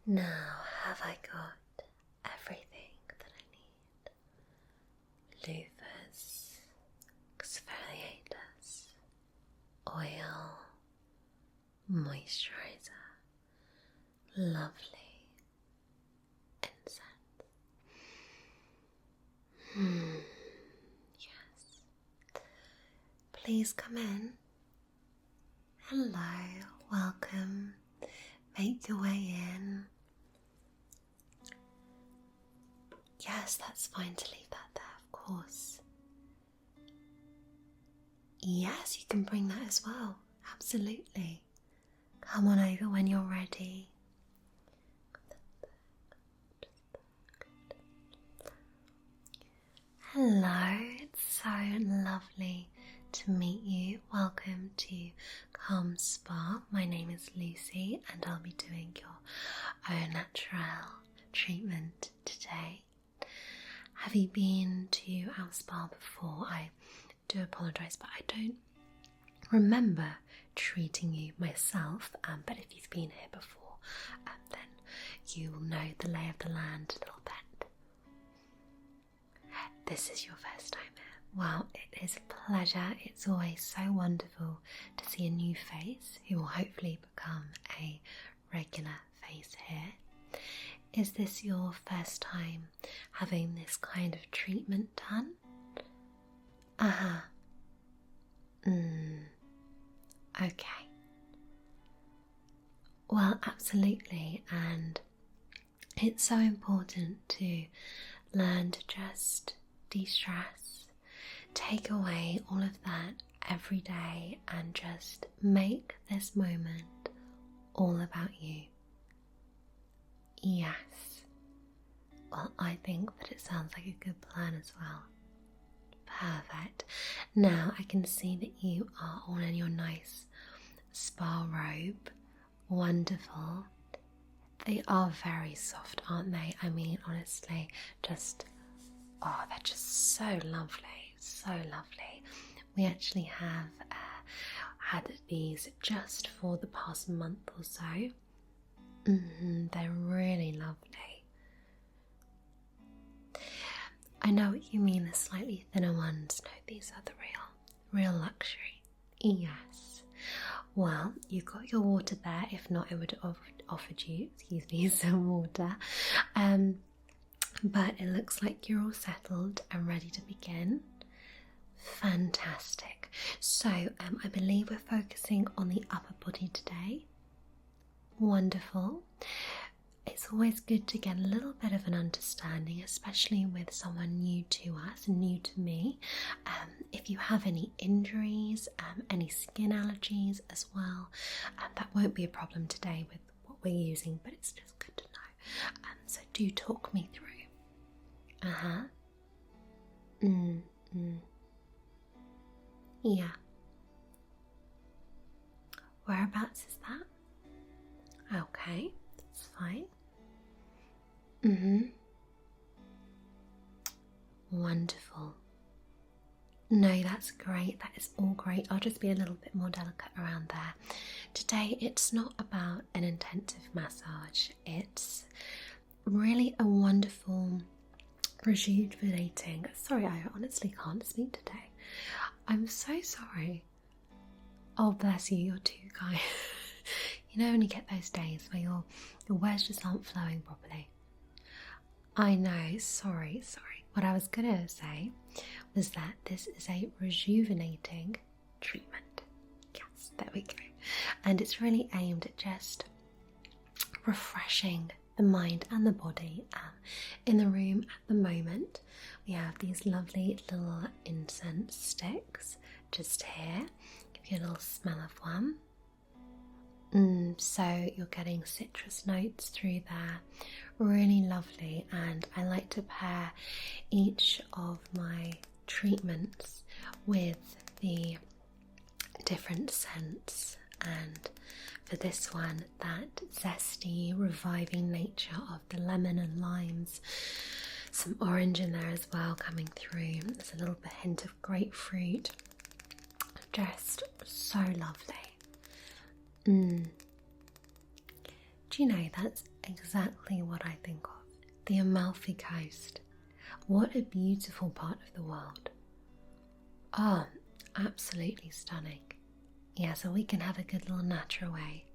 Now, have I got everything that I need? Loofahs, exfoliators, oil, moisturizer, lovely incense. Yes. Please come in. Hello, welcome. Make your way in. Yes, that's fine to leave that there, of course. Yes, you can bring that as well. Absolutely. Come on over when you're ready. Hello, it's so lovely to meet you. Welcome to Calm Spa. My name is Lucy and I'll be doing your own natural treatment today. Have you been to our spa before? I do apologise, but I don't remember treating you myself, but if you've been here before, then you will know the lay of the land a little bit. This is your first time here. Well, it is a pleasure. It's always so wonderful to see a new face who will hopefully become a regular face here. Is this your first time having this kind of treatment done? Okay. Well, absolutely, and it's so important to learn to just de-stress, take away all of that every day and just make this moment all about you. Yes. Well, I think that it sounds like a good plan as well. Perfect. Now I can see that you are all in your nice spa robe. Wonderful. They are very soft, aren't they? I mean, honestly, they're just so lovely, so lovely. We actually have had these just for the past month or so. They're really lovely. I know what you mean, the slightly thinner ones. No, these are the real luxury. Yes. Well, you've got your water there. If not, I would have offered you, some water. But it looks like you're all settled and ready to begin. Fantastic. So, I believe we're focusing on the upper body today. Wonderful. It's always good to get a little bit of an understanding, especially with someone new to us, new to me. If you have any injuries, any skin allergies as well, that won't be a problem today with what we're using, but it's just good to know. So do talk me through. Yeah. Whereabouts is that? Okay, that's fine. Wonderful. No, that's great. That is all great. I'll just be a little bit more delicate around there. Today, it's not about an intensive massage. It's really a wonderful rejuvenating. Sorry, I honestly can't speak today. I'm so sorry. Oh, bless you, you're too kind. You know when you get those days where your words just aren't flowing properly. I know, sorry. What I was gonna say was that this is a rejuvenating treatment. Yes, there we go. And it's really aimed at just refreshing the mind and the body. In the room at the moment, we have these lovely little incense sticks just here. Give you a little smell of one. So you're getting citrus notes through there, really lovely, and I like to pair each of my treatments with the different scents, and for this one, that zesty, reviving nature of the lemon and limes, some orange in there as well coming through, there's a little bit hint of grapefruit, just so lovely. Do you know, that's exactly what I think of. The Amalfi Coast. What a beautiful part of the world. Oh, absolutely stunning. Yeah, so we can have a good little natter away.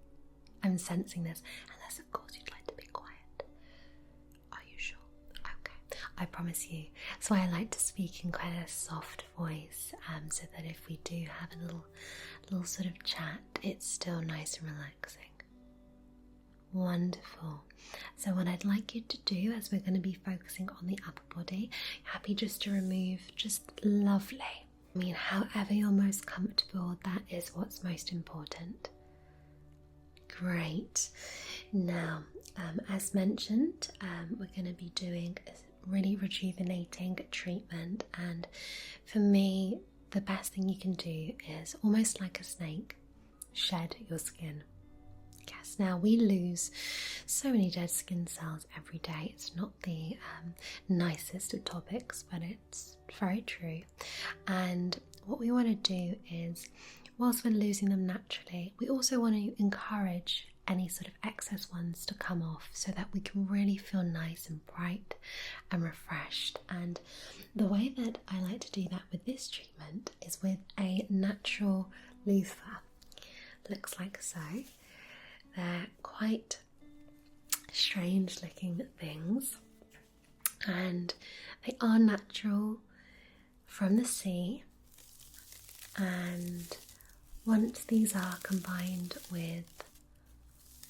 I'm sensing this, unless of course you'd like to be quiet. Are you sure? Okay, I promise you. That's why I like to speak in quite a soft voice, so that if we do have a little sort of chat, it's still nice and relaxing. Wonderful. So what I'd like you to do, as we're going to be focusing on the upper body, happy just to remove just lovely. I mean, however you're most comfortable, that is what's most important. Great. Now, as mentioned, we're going to be doing a really rejuvenating treatment, and for me, the best thing you can do is almost like a snake, shed your skin. Yes, now we lose so many dead skin cells every day. It's not the nicest of topics, but it's very true. And what we want to do is, whilst we're losing them naturally, we also want to encourage any sort of excess ones to come off so that we can really feel nice and bright and refreshed. And the way that I like to do that with this treatment is with a natural loofah. Looks like so. They're quite strange looking things, and they are natural from the sea, and once these are combined with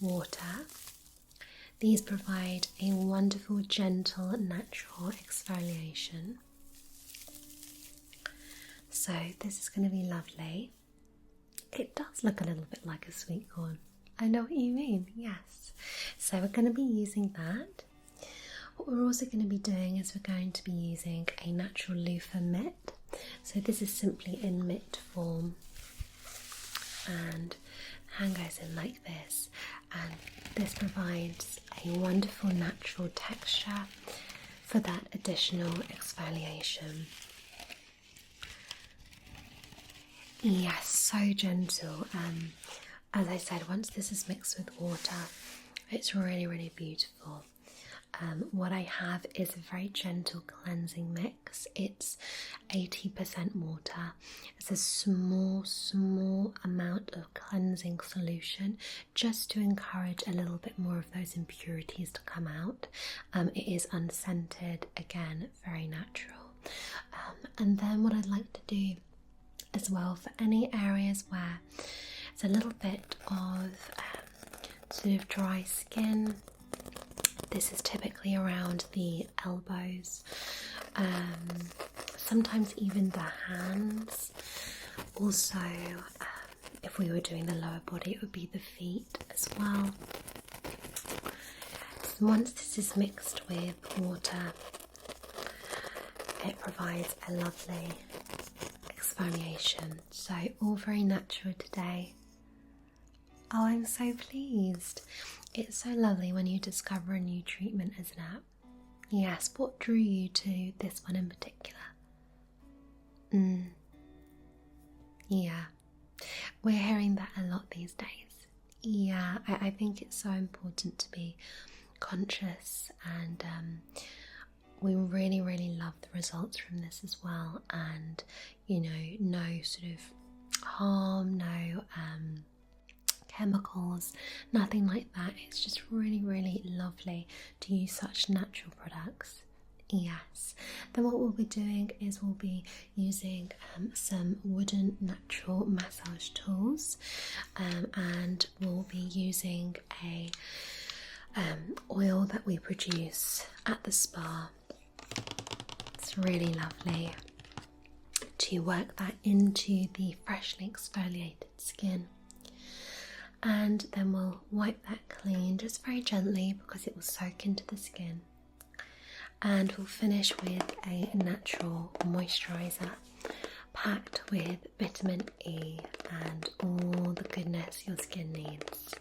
water, these provide a wonderful, gentle, natural exfoliation. So this is going to be lovely. It does look a little bit like a sweet corn. I know what you mean, yes. So we're going to be using that. What we're also going to be doing is we're going to be using a natural loofah mitt. So this is simply in mitt form, and hand goes in like this, and this provides a wonderful natural texture for that additional exfoliation. Yes, so gentle. As I said, once this is mixed with water, it's really, really beautiful. What I have is a very gentle cleansing mix. It's 80% water. It's a small amount of cleansing solution, just to encourage a little bit more of those impurities to come out. It is unscented, again, very natural. And then what I'd like to do as well, for any areas where it's a little bit of sort of dry skin, this is typically around the elbows, sometimes even the hands. Also, if we were doing the lower body, it would be the feet as well. Once this is mixed with water, it provides a lovely exfoliation. So all very natural today. Oh, I'm so pleased. It's so lovely when you discover a new treatment, isn't it? Yes, what drew you to this one in particular? Yeah, we're hearing that a lot these days. Yeah, I think it's so important to be conscious, and we really, really love the results from this as well. And, you know, no sort of harm, no chemicals, nothing like that. It's just really, really lovely to use such natural products. Yes. Then what we'll be doing is we'll be using some wooden natural massage tools, and we'll be using a oil that we produce at the spa. It's really lovely to work that into the freshly exfoliated skin. And then we'll wipe that clean just very gently, because it will soak into the skin. And we'll finish with a natural moisturiser packed with vitamin E and all the goodness your skin needs.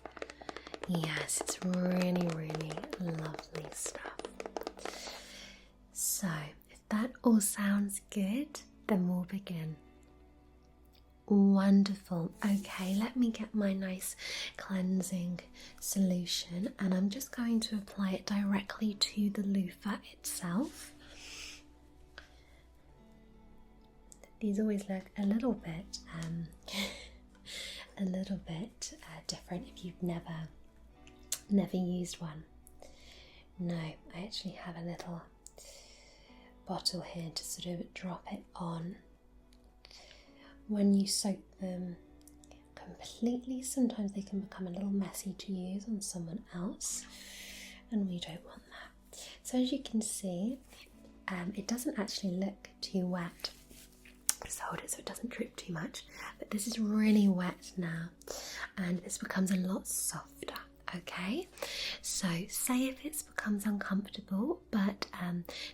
Yes, it's really, really lovely stuff. So if that all sounds good, then we'll begin. Wonderful. Okay, let me get my nice cleansing solution, and I'm just going to apply it directly to the loofah itself. These always look a little bit different if you've never used one. No, I actually have a little bottle here to sort of drop it on. When you soak them completely, sometimes they can become a little messy to use on someone else, and we don't want that. So as you can see, it doesn't actually look too wet. Just hold it so it doesn't drip too much, but this is really wet now, and this becomes a lot softer. Okay, so say if it becomes uncomfortable, but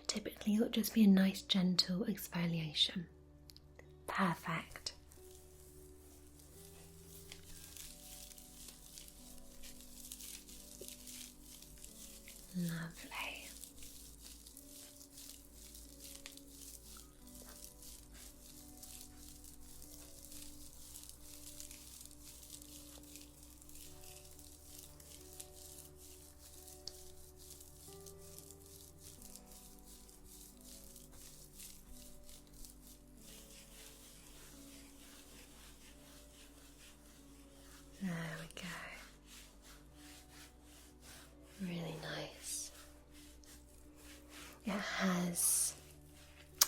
typically it'll just be a nice gentle exfoliation. Perfect. Lovely. There we go. Really nice. It has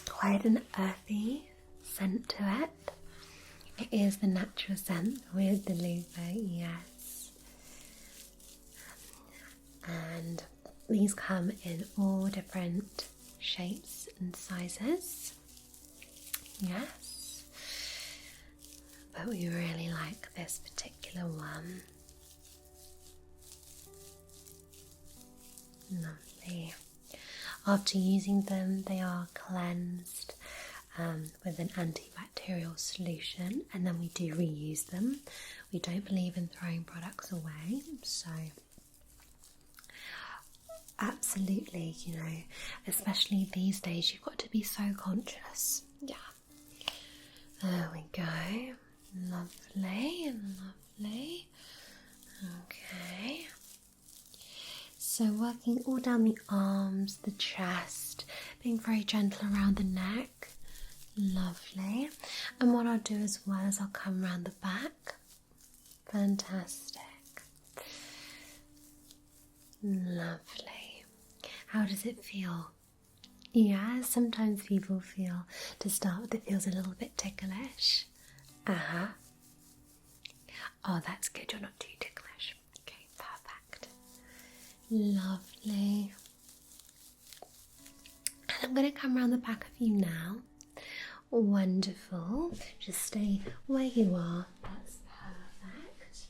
quite an earthy scent to it. It is the natural scent with the loofah, yes. And these come in all different shapes and sizes. Yes. But we really like this particular one. Lovely. After using them, they are cleansed with an antibacterial solution, and then we do reuse them. We don't believe in throwing products away, so absolutely, you know, especially these days, you've got to be so conscious. Yeah. There we go. Lovely, lovely. Okay. So working all down the arms, the chest, being very gentle around the neck. Lovely. And what I'll do as well is I'll come around the back. Fantastic. Lovely. How does it feel? Yeah, sometimes people feel, to start with, it feels a little bit ticklish. Uh-huh. Oh, that's good. You're not too ticklish. Okay, perfect. Lovely. And I'm going to come around the back of you now. Wonderful. Just stay where you are. That's perfect.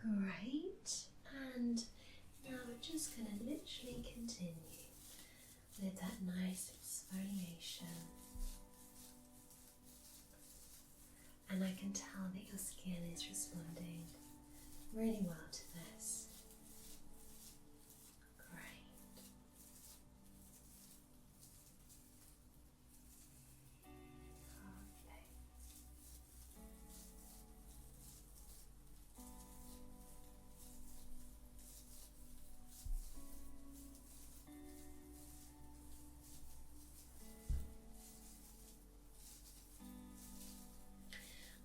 Great. And now we're just going to literally continue with that nice exfoliation. And I can tell that your skin is responding really well to this. Great. Lovely.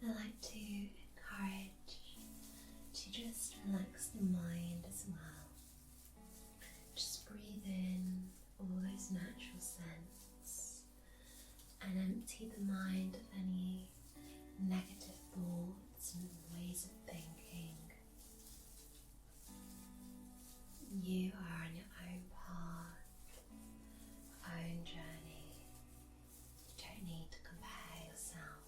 I like to encourage to just relax the mind as well. Just breathe in all those natural scents and empty the mind of any negative thoughts and ways of thinking. You are on your own path, own journey. You don't need to compare yourself.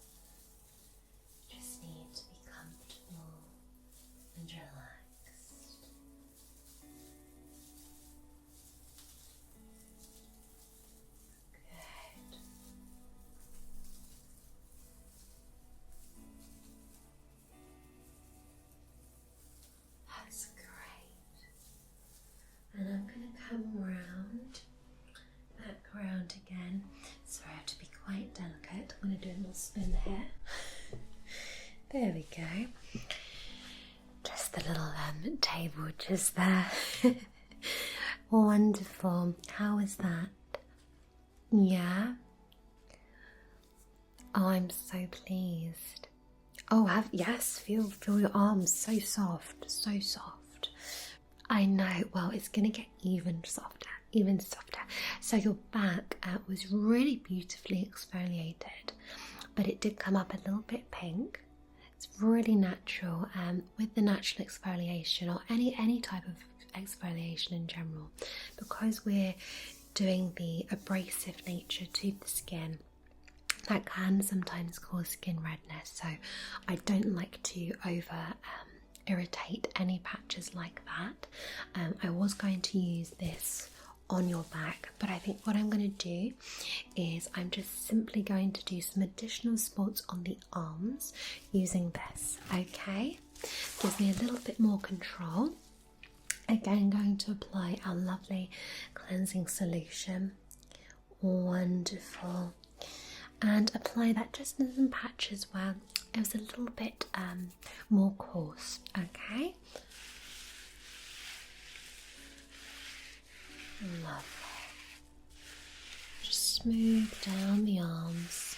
Just need to be comfortable and relaxed. Good. That's great. And I'm going to come back round again. Sorry, I have to be quite delicate. I'm going to do a little spin here. There we go. Just the little table just there. Wonderful. How is that? Yeah? Oh, I'm so pleased. Oh, yes, feel your arms so soft, so soft. I know, well, it's going to get even softer, even softer. So your back was really beautifully exfoliated, but it did come up a little bit pink. It's really natural, with the natural exfoliation or any type of exfoliation in general, because we're doing the abrasive nature to the skin. That can sometimes cause skin redness, so I don't like to irritate any patches like that. I was going to use this on your back, but I think what I'm going to do is I'm just simply going to do some additional spots on the arms using this, okay? Gives me a little bit more control. Again, going to apply our lovely cleansing solution. Wonderful. And apply that just in some patches where it was a little bit more coarse, okay? Lovely. Just smooth down the arms.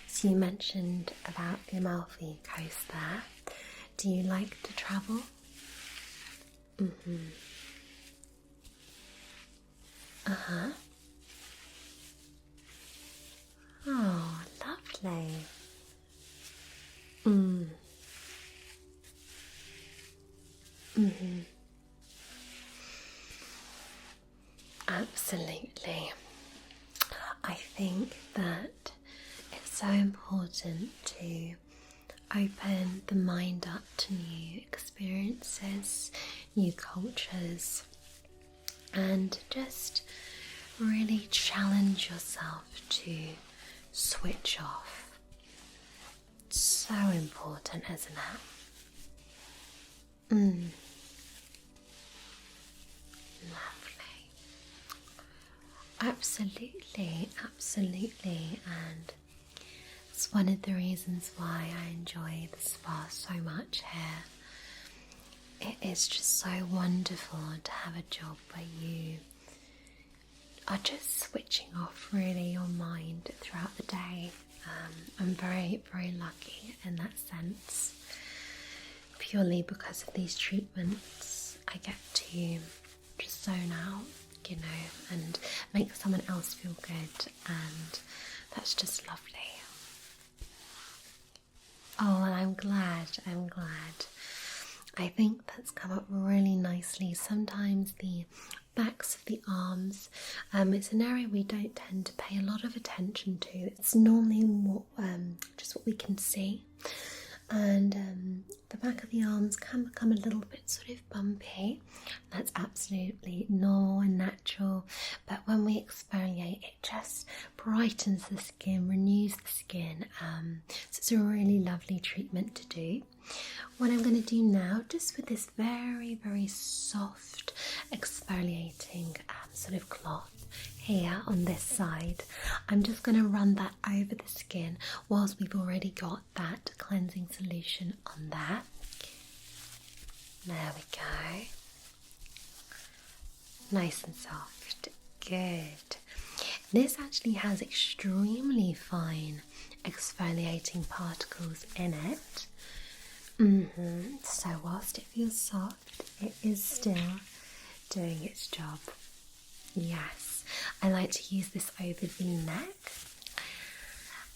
So you mentioned about the Amalfi Coast there. Do you like to travel? Uh-huh. Oh, lovely. Absolutely. I think that it's so important to open the mind up to new experiences, new cultures, and just really challenge yourself to switch off. It's so important, isn't it? Lovely. Absolutely, absolutely, and it's one of the reasons why I enjoy the spa so much here. It is just so wonderful to have a job where you are just switching off really your mind throughout the day. I'm very, very lucky in that sense. Purely because of these treatments, I get to just zone out, you know, and make someone else feel good, and that's just lovely. Oh, and I'm glad. I think that's come up really nicely. Sometimes the backs of the arms, it's an area we don't tend to pay a lot of attention to. It's normally just what we can see, and the back of the arms can become a little bit sort of bumpy. That's absolutely normal and natural, but when we exfoliate, it just brightens the skin, renews the skin, so it's a really lovely treatment to do. What I'm going to do now, just with this very, very soft exfoliating sort of cloth here on this side, I'm just going to run that over the skin whilst we've already got that cleansing solution on there. There we go. Nice and soft. Good. This actually has extremely fine exfoliating particles in it. So whilst it feels soft, it is still doing its job. Yes, I like to use this over the neck,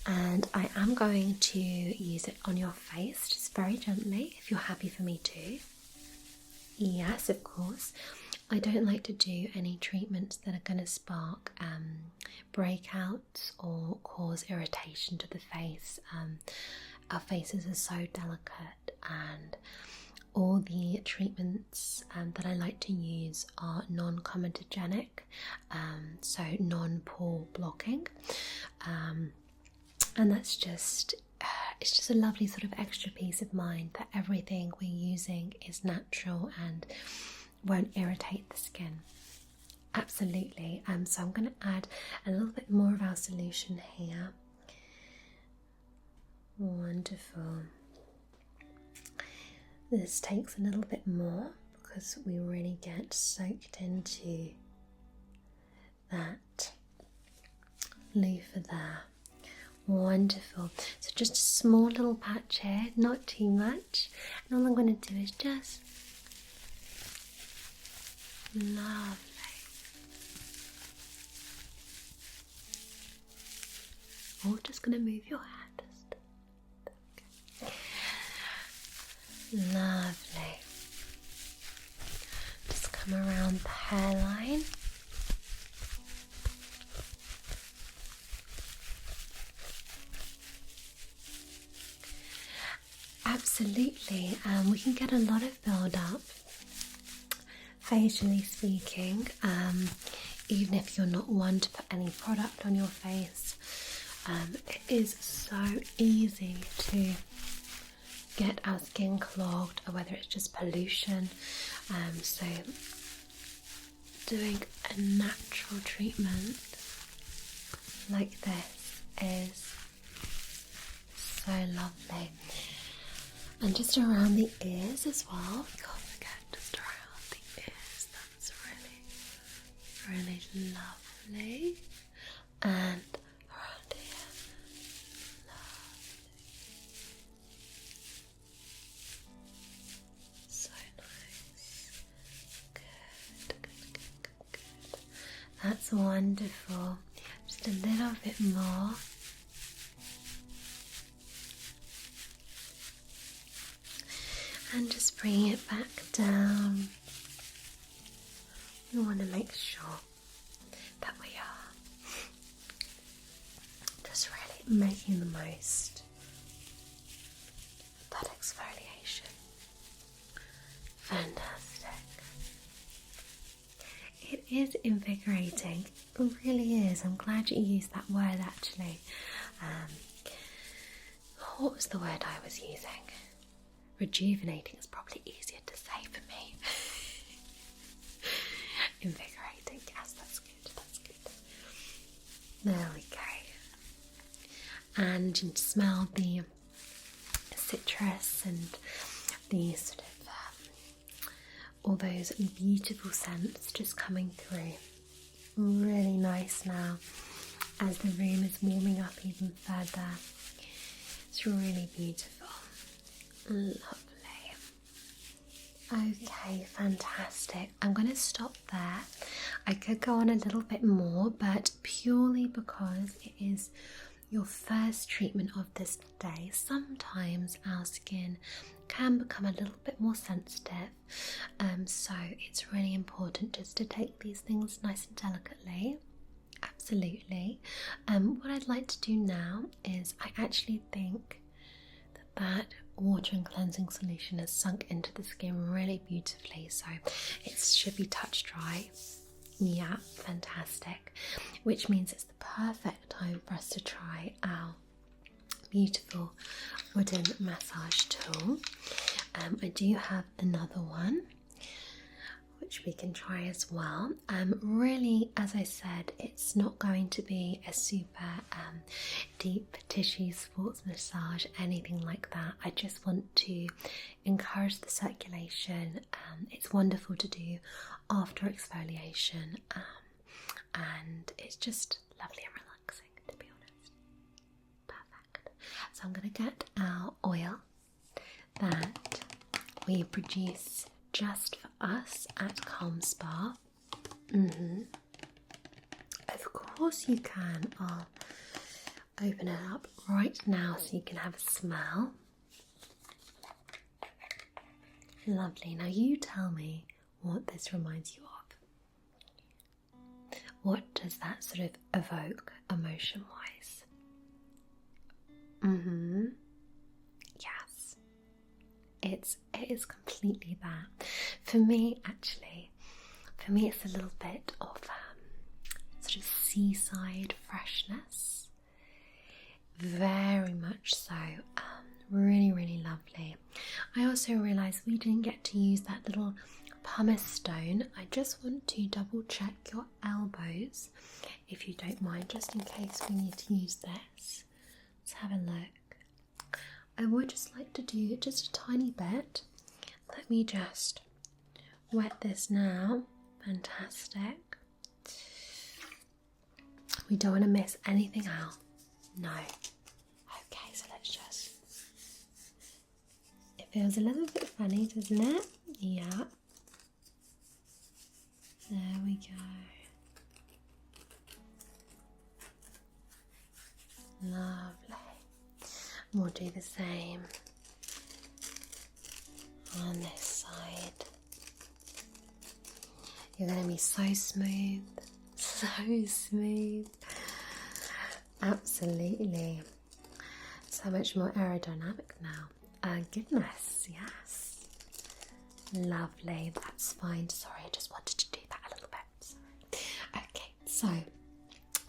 and I am going to use it on your face just very gently, if you're happy for me to. Yes, of course. I don't like to do any treatments that are going to spark breakouts or cause irritation to the face. Our faces are so delicate, and all the treatments that I like to use are non-comedogenic, so non-pore blocking, and that's just it's just a lovely sort of extra peace of mind that everything we're using is natural and won't irritate the skin. Absolutely. So I'm going to add a little bit more of our solution here. Wonderful. This takes a little bit more because we really get soaked into that loofah there. Wonderful. So just a small little patch here, not too much. And all I'm going to do is just lovely. Or just going to move your hand. Okay. Lovely. Just come around the hairline. Absolutely, we can get a lot of build up, facially speaking, even if you're not one to put any product on your face. It is so easy to get our skin clogged, or whether it's just pollution. So doing a natural treatment like this is so lovely. And just around the ears as well. We can't forget just around the ears. That's really, really lovely. And around here. Lovely. So nice. Good. That's wonderful. Just a little bit more. And just bring it back down. We want to make sure that we are just really making the most of that exfoliation. Fantastic. It is invigorating. It really is. I'm glad you used that word actually. What was the word I was using? Rejuvenating is probably easier to say for me. Invigorating, yes, that's good. There we go. And you can smell the citrus and the sort of all those beautiful scents just coming through. Really nice now as the room is warming up even further. It's really beautiful. Lovely. Okay, fantastic. I'm going to stop there. I could go on a little bit more, but purely because it is your first treatment of this day, sometimes our skin can become a little bit more sensitive. So it's really important just to take these things nice and delicately. Absolutely. What I'd like to do now is I actually think that water and cleansing solution has sunk into the skin really beautifully, so it should be touch dry. Yeah, fantastic. Which means it's the perfect time for us to try our beautiful wooden massage tool. I do have another one which we can try as well. Really, as I said, it's not going to be a super deep tissue sports massage, anything like that. I just want to encourage the circulation. It's wonderful to do after exfoliation, and it's just lovely and relaxing, to be honest. Perfect. So I'm going to get our oil that we produce just for us at Calm Spa. Of course you can. I'll open it up right now so you can have a smell. Lovely. Now you tell me what this reminds you of. What does that sort of evoke emotion-wise? Yes. It is completely that. For me, it's a little bit of sort of seaside freshness. Very much so. Really, really lovely. I also realised we didn't get to use that little pumice stone, I just want to double check your elbows, if you don't mind, just in case we need to use this. Let's have a look. I would just like to do just a tiny bit. Let me just wet this now. Fantastic. We don't want to miss anything out. No. Okay, so let's just... It feels a little bit funny, doesn't it? Yeah. There we go. Lovely. We'll do the same on this side. You're going to be so smooth. So smooth. Absolutely. So much more aerodynamic now. Goodness, yes. Lovely, that's fine. Sorry, I just wanted to do that a little bit. Sorry. Okay, so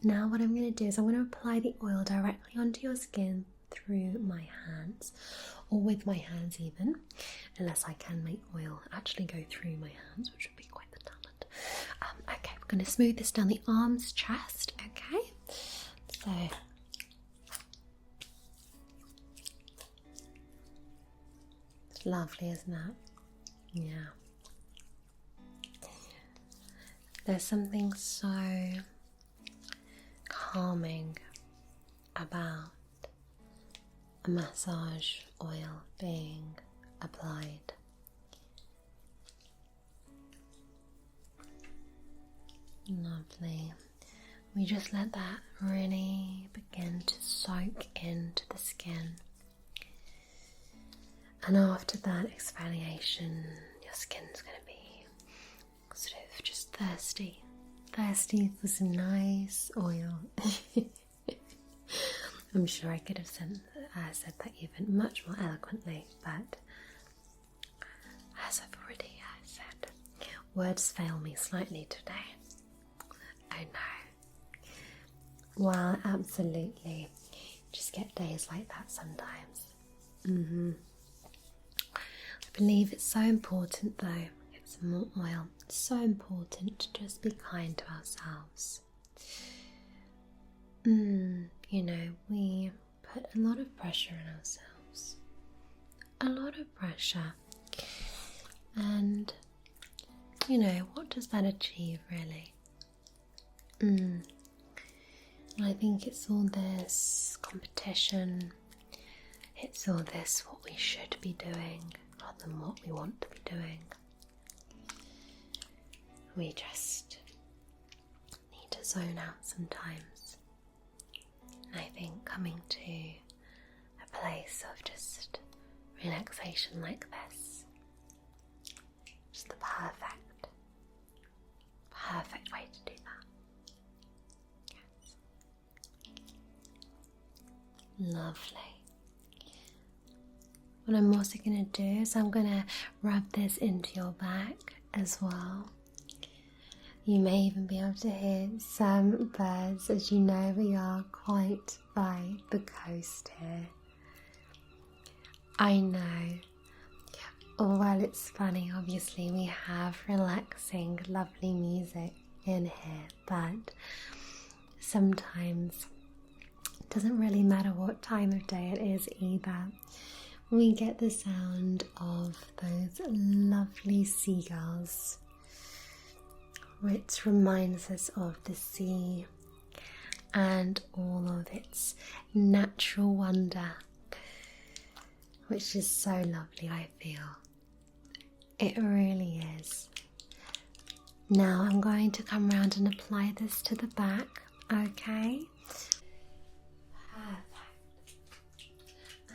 now what I'm going to do is I'm going to apply the oil directly onto your skin through my hands, or with my hands even, unless I can make oil actually go through my hands, which would be quite the talent. Okay, we're going to smooth this down the arms, chest, okay? So it's lovely, isn't it? Yeah. There's something so calming about a massage oil being applied. Lovely. We just let that really begin to soak into the skin. And after that exfoliation, your skin's going to be sort of just thirsty for some nice oil. I'm sure I could have said that even much more eloquently, but as I've already said, words fail me slightly today. I know. Well, absolutely. Just get days like that sometimes. I believe it's so important though, get some more oil. It's so important to just be kind to ourselves. You know, we put a lot of pressure on ourselves. A lot of pressure. And, you know, what does that achieve really? And I think it's all this competition. It's all this what we should be doing rather than what we want to be doing. We just need to zone out sometimes. And I think coming to a place of just relaxation like this is the perfect way to do that. Yes. Lovely. What I'm also going to do is I'm going to rub this into your back as well. You may even be able to hear some birds. As you know, we are quite by the coast here. I know. Oh, well, it's funny. Obviously, we have relaxing, lovely music in here, but sometimes it doesn't really matter what time of day it is either. We get the sound of those lovely seagulls, which reminds us of the sea and all of its natural wonder, which is so lovely, I feel. It really is. Now I'm going to come round and apply this to the back, okay? Perfect.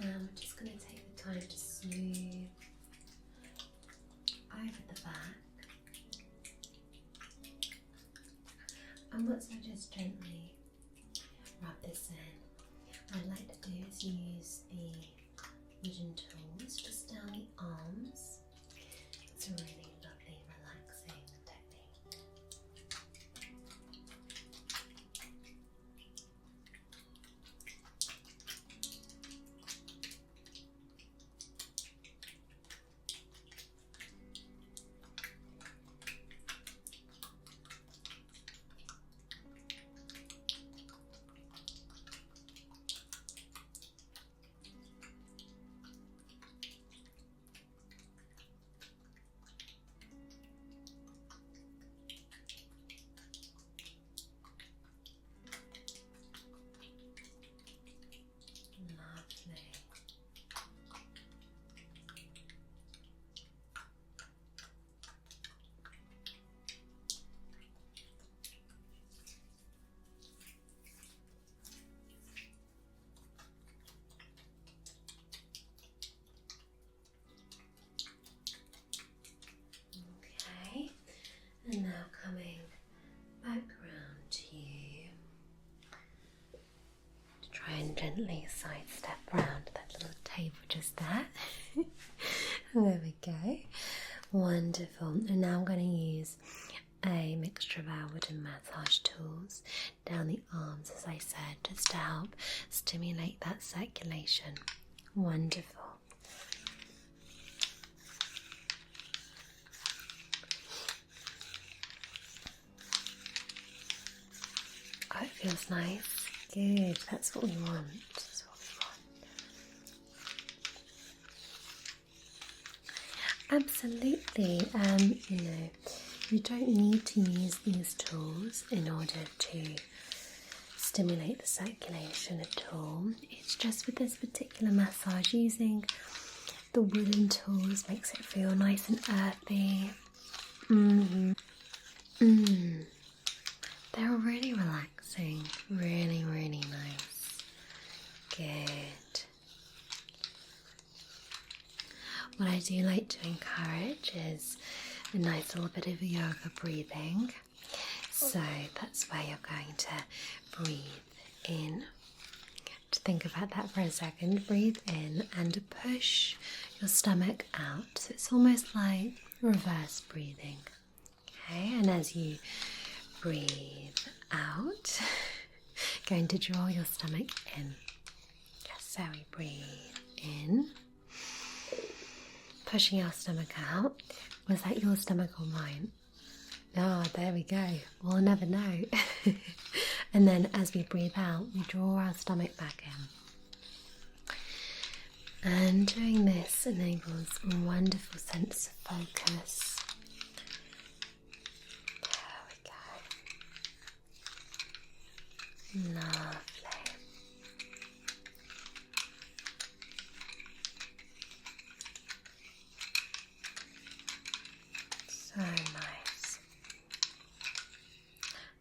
And I'm just going to take the time to smooth over the back. And once I just gently rub this in, what I like to do is use the wooden tools just down the arms. It's a really lovely, relaxing technique. just there. There we go. Wonderful. And now I'm going to use a mixture of our wooden massage tools down the arms, as I said, just to help stimulate that circulation. Wonderful. Oh, it feels nice. Good. That's what we want. That's what we want. Absolutely. You don't need to use these tools in order to stimulate the circulation at all. It's just with this particular massage, using the wooden tools makes it feel nice and earthy. They're really relaxing, really, really nice. Good. What I do like to encourage is a nice little bit of yoga breathing. So that's where you're going to breathe in. To think about that for a second. Breathe in and push your stomach out. So it's almost like reverse breathing. Okay, and as you breathe out, going to draw your stomach in. Yes, so we breathe in, pushing our stomach out. Was that your stomach or mine? Ah, there we go. We'll never know. And then as we breathe out, we draw our stomach back in. And doing this enables a wonderful sense of focus. Lovely. So nice.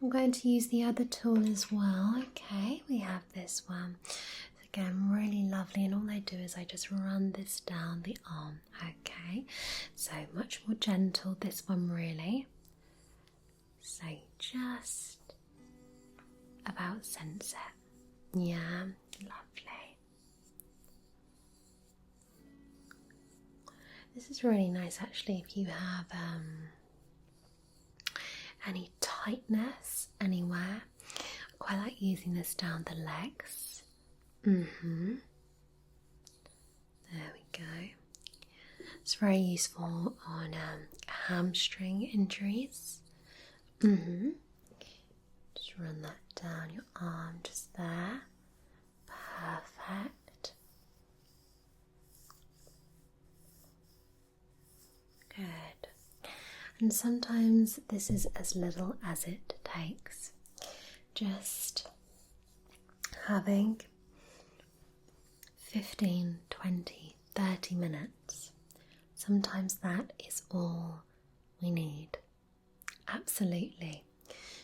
I'm going to use the other tool as well. Okay, we have this one. Again, really lovely, and all I do is I just run this down the arm. Okay, so much more gentle, this one really. So just about sunset. Yeah, lovely. This is really nice actually if you have any tightness anywhere. I quite like using this down the legs. There we go. It's very useful on hamstring injuries. Just run that down your arm, just there. Perfect. Good. And sometimes this is as little as it takes. Just having 15, 20, 30 minutes. Sometimes that is all we need. Absolutely.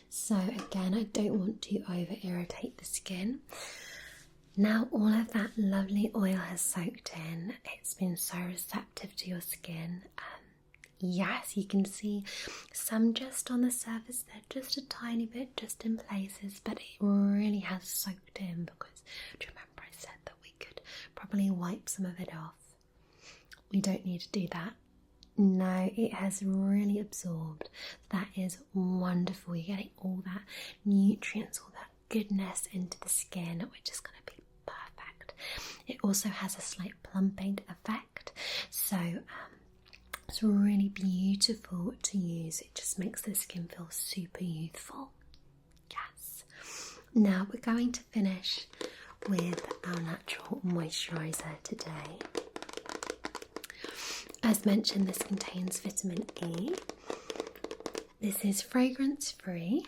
So again, I don't want to over irritate the skin. Now all of that lovely oil has soaked in. It's been so receptive to your skin. Yes, you can see some just on the surface there, just a tiny bit, just in places, but it really has soaked in because, do you remember I said that we could probably wipe some of it off? We don't need to do that. No, it has really absorbed. That is wonderful. You're getting all that nutrients, all that goodness into the skin, which is going to be perfect. It also has a slight plumping effect, so it's really beautiful to use. It just makes the skin feel super youthful. Yes. Now we're going to finish with our natural moisturiser today. As mentioned, this contains vitamin E. This is fragrance free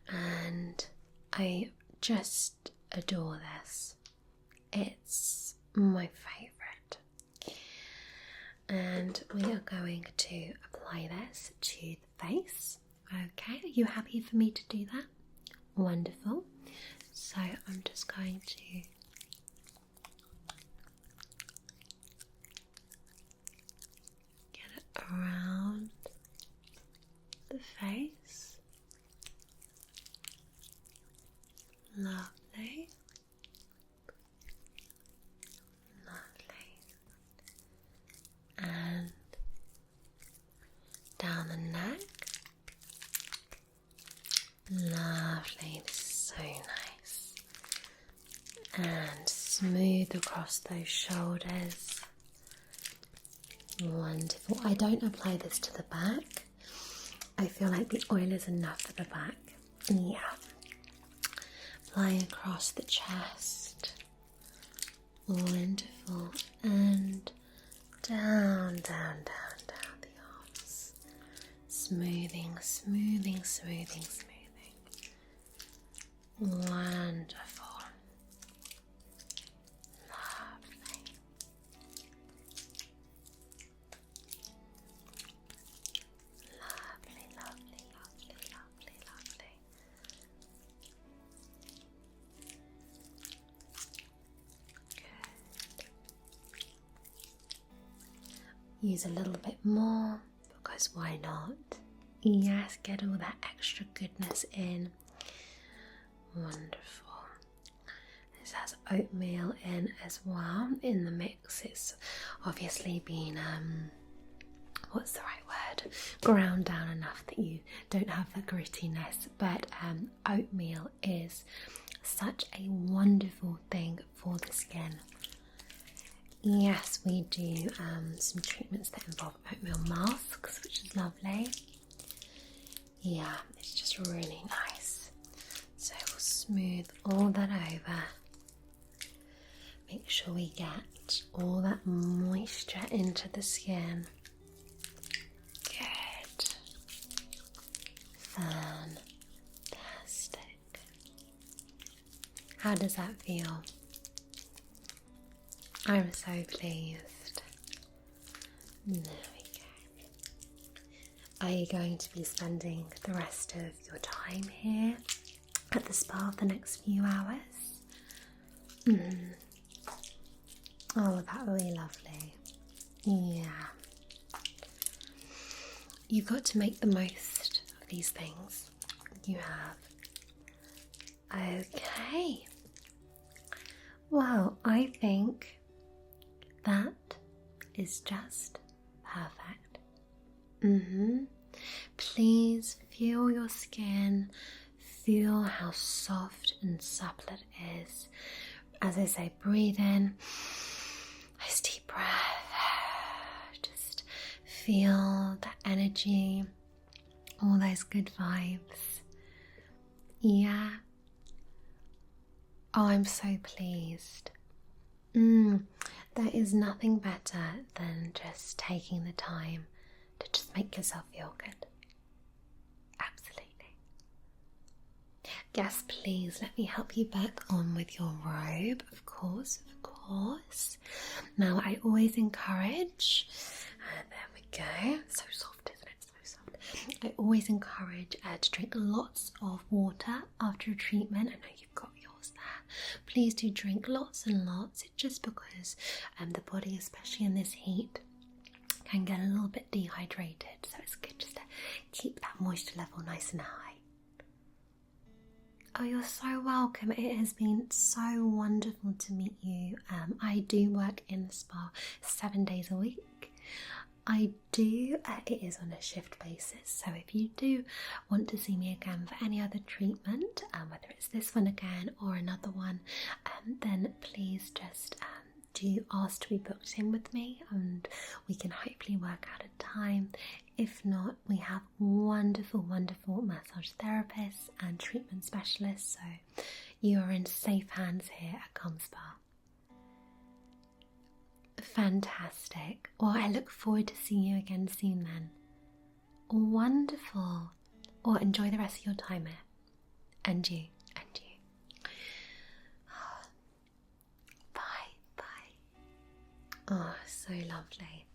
and I just adore this. It's my favourite. And we are going to apply this to the face. Okay, are you happy for me to do that? Wonderful. So I'm just going to around the face. Lovely. smooth across those shoulders. Wonderful. I don't apply this to the back. I feel like the oil is enough for the back. Yeah. Applying across the chest. Wonderful. And down, down, down, down the arms. Smoothing, smoothing, smoothing, smoothing. Wonderful. Lovely. Lovely, lovely, lovely, lovely, lovely. Good. Use a little bit more, because why not? Yes, get all that extra goodness in. Wonderful. This has oatmeal in as well in the mix. It's obviously been what's the right word? Ground down enough that you don't have the grittiness, but oatmeal is such a wonderful thing for the skin. Yes, we do some treatments that involve oatmeal masks, which is lovely. Yeah, it's just really nice. So we'll smooth all that over. Make sure we get all that moisture into the skin. Good. Fantastic. How does that feel? I'm so pleased. There we go. Are you going to be spending the rest of your time here at the spa for the next few hours? Oh, that will be lovely. Yeah. You've got to make the most of these things you have. Okay. Well, I think that is just perfect. Please feel your skin, feel how soft and supple it is. As I say, breathe in, nice deep breath, just feel the energy, all those good vibes. Yeah. Oh, I'm so pleased. There is nothing better than just taking the time to just make yourself feel good. Absolutely. Yes, please let me help you back on with your robe. Of course, of course. Now, I always encourage, there we go, so soft, isn't it? So soft. I always encourage to drink lots of water after a treatment. I know you've got yours there. Please do drink lots and lots, just because the body, especially in this heat, can get a little bit dehydrated, so it's good just to keep that moisture level nice and high. Oh, you're so welcome. It has been so wonderful to meet you. I do work in the spa 7 days a week. I do, it is on a shift basis, so if you do want to see me again for any other treatment, whether it's this one again or another one, then please just do ask to be booked in with me, and we can hopefully work out a time. If not, we have wonderful, wonderful massage therapists and treatment specialists, so you are in safe hands here at Calm Spa. Fantastic. Well, I look forward to seeing you again soon then. Wonderful. Well, enjoy the rest of your time here. And you. Bye. Oh, so lovely.